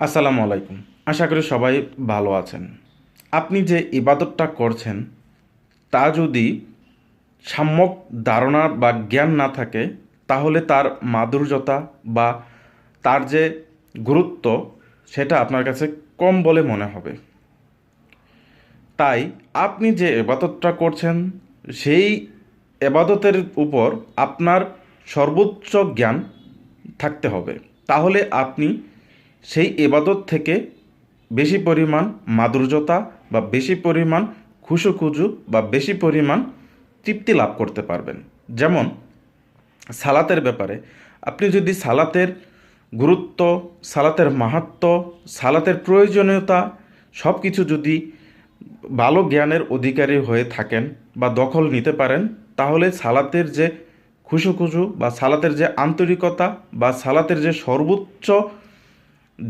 আসসালামু আলাইকুম। আশা করি সবাই ভালো আছেন। আপনি যে ইবাদতটা করছেন তা যদি সম্যক ধারণা বা জ্ঞান না থাকে তাহলে তার মাধুর্যতা বা তার যে গুরুত্ব সেটা আপনার কাছে কম বলে মনে হবে। তাই আপনি যে ইবাদতটা করছেন সেই ইবাদতের উপর আপনার সর্বোচ্চ জ্ঞান থাকতে হবে। তাহলে আপনি সেই ইবাদত থেকে বেশি পরিমাণ মাধুর্যতা বা বেশি পরিমাণ খুশুখুজু বা বেশি পরিমাণ তৃপ্তি লাভ করতে পারবেন। যেমন সালাতের ব্যাপারে আপনি যদি সালাতের গুরুত্ব, সালাতের মাহাত্ম্য, সালাতের প্রয়োজনীয়তা সব কিছু যদি ভালো জ্ঞানের অধিকারী হয়ে থাকেন বা দখল নিতে পারেন, তাহলে সালাতের যে খুশুখুজু বা সালাতের যে আন্তরিকতা বা সালাতের যে সর্বোচ্চ